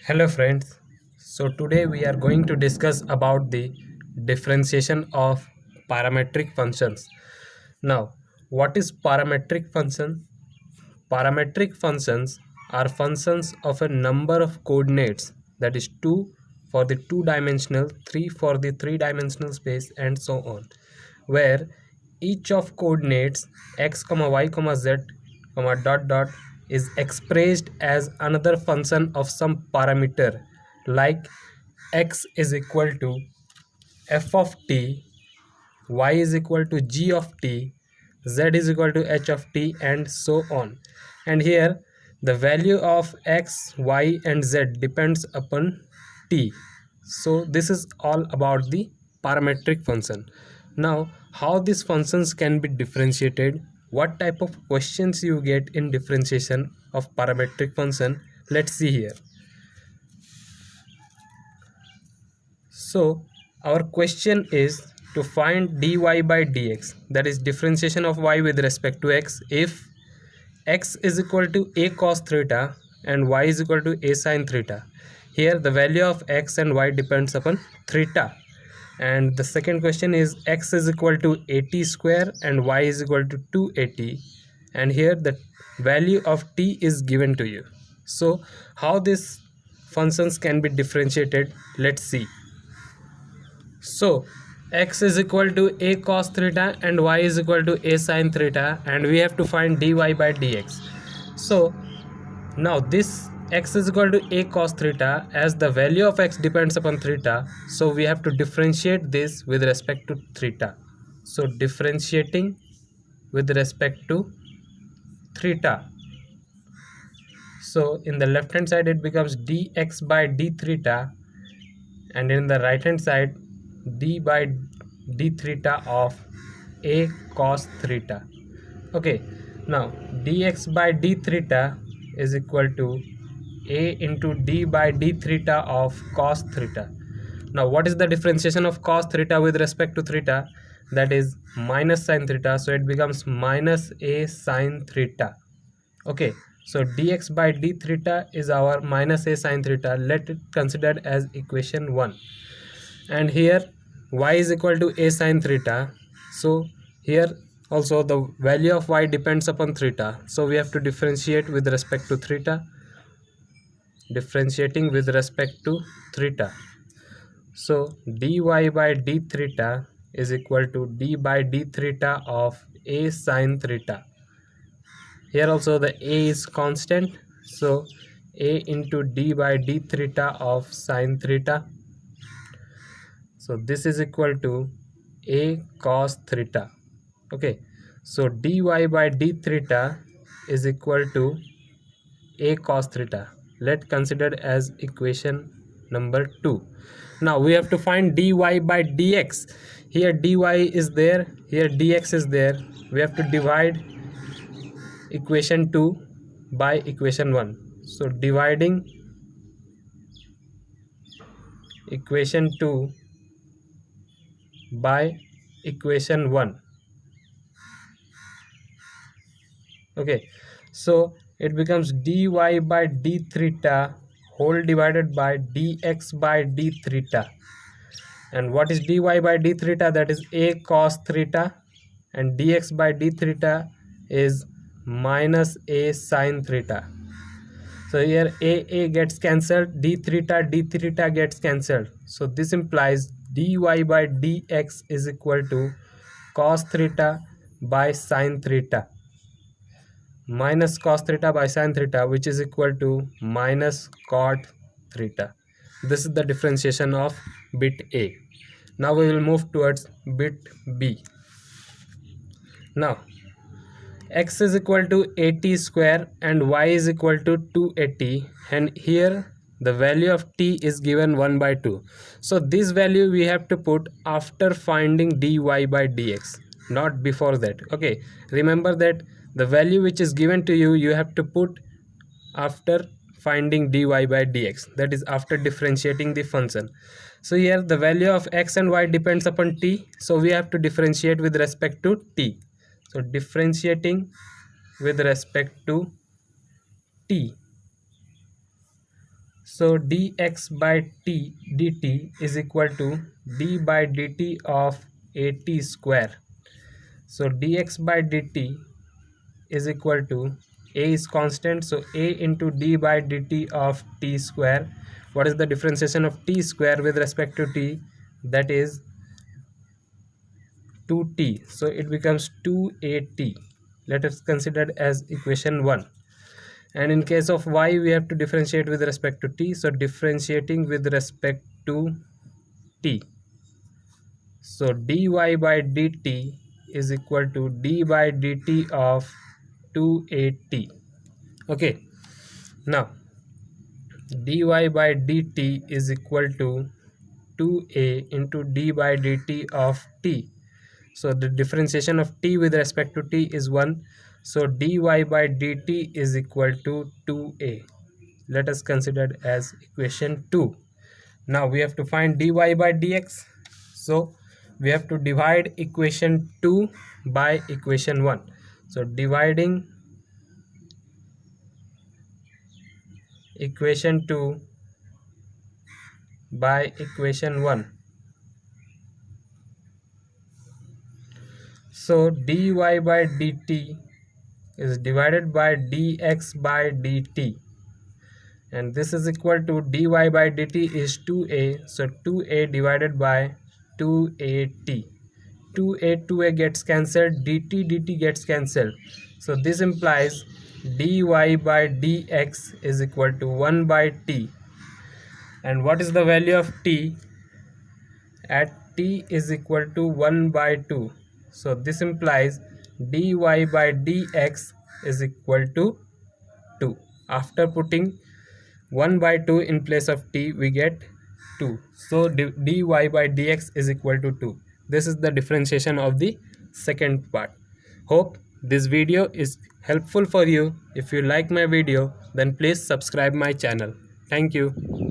Hello friends. So today we are going to discuss about the differentiation of parametric functions. Now, what is parametric function? Parametric functions are functions of a number of coordinates, that is 2 for the two-dimensional, 3 for the three-dimensional space, and so on, where each of coordinates x, y, z, dot dot is expressed as another function of some parameter, like x is equal to f of t, y is equal to g of t, z is equal to h of t, and so on. And here the value of x, y, and z depends upon t. So this is all about the parametric function. Now, how these functions can be differentiated, what type of questions you get in differentiation of parametric function, let's see here. So our question is to find dy by dx, that is differentiation of y with respect to x, if x is equal to a cos theta and y is equal to a sin theta. Here the value of x and y depends upon theta. And the second question is x is equal to at square and y is equal to 2at, and here the value of t is given to you. So how these functions can be differentiated, let's see. So x is equal to a cos theta and y is equal to a sin theta, and we have to find dy by dx. So now this x is equal to a cos theta, as the value of x depends upon theta, so we have to differentiate this with respect to theta. So differentiating with respect to theta, so in the left hand side it becomes dx by d theta, and in the right hand side d by d theta of a cos theta. Okay, now dx by d theta is equal to a into d by d theta of cos theta. Now what is the differentiation of cos theta with respect to theta? That is minus sin theta, so it becomes minus a sin theta. Okay, so dx by d theta is our minus a sin theta. Let it considered as equation 1. And here y is equal to a sin theta, so here also the value of y depends upon theta, so we have to differentiate with respect to theta. Differentiating with respect to theta, so dy by d theta is equal to d by d theta of a sin theta. Here also the a is constant, so a into d by d theta of sin theta. So this is equal to a cos theta. Okay, so dy by d theta is equal to a cos theta. Let's consider as equation number 2. Now we have to find dy by dx. Here dy is there, here dx is there. We have to divide equation 2 by equation 1. So dividing equation 2 by equation 1. Okay, so it becomes dy by d theta whole divided by dx by d theta. And what is dy by d theta? That is a cos theta, and dx by d theta is minus a sin theta. So here a gets cancelled, d theta gets cancelled, so this implies dy by dx is equal to cos theta by sin theta, minus cos theta by sin theta, which is equal to minus cot theta. This is the differentiation of bit A. Now we will move towards bit B. Now x is equal to at square and y is equal to 2at, and here the value of t is given 1 by 2. So this value we have to put after finding dy by dx, not before that. Okay, remember that the value which is given to you, you have to put after finding dy by dx, that is after differentiating the function. So here the value of x and y depends upon t, so we have to differentiate with respect to t. So differentiating with respect to t, So dx by t dt is equal to d by dt of at square. So dx by dt is equal to a is constant, so a into d by dt of t square. What is the differentiation of t square with respect to t? That is 2t, so it becomes 2at. Let us consider as equation 1. And in case of y, we have to differentiate with respect to t, so differentiating with respect to t, so dy by dt is equal to d by dt of 2at. Okay, now dy by dt is equal to 2a into d by dt of t. So the differentiation of t with respect to t is 1, so dy by dt is equal to 2a. Let us consider as equation 2. Now we have to find dy by dx, so we have to divide equation 2 by equation 1. So dividing equation 2 by equation 1, so dy by dt is divided by dx by dt, and this is equal to dy by dt is 2a, so 2a divided by 2at. 2a gets cancelled, dt gets cancelled, so this implies dy by dx is equal to 1 by t. And what is the value of t? At t is equal to 1 by 2, so this implies dy by dx is equal to 2. After putting 1 by 2 in place of t, we get 2, so dy by dx is equal to 2. This is the differentiation of the second part. Hope this video is helpful for you. If you like my video, then please subscribe my channel. Thank you.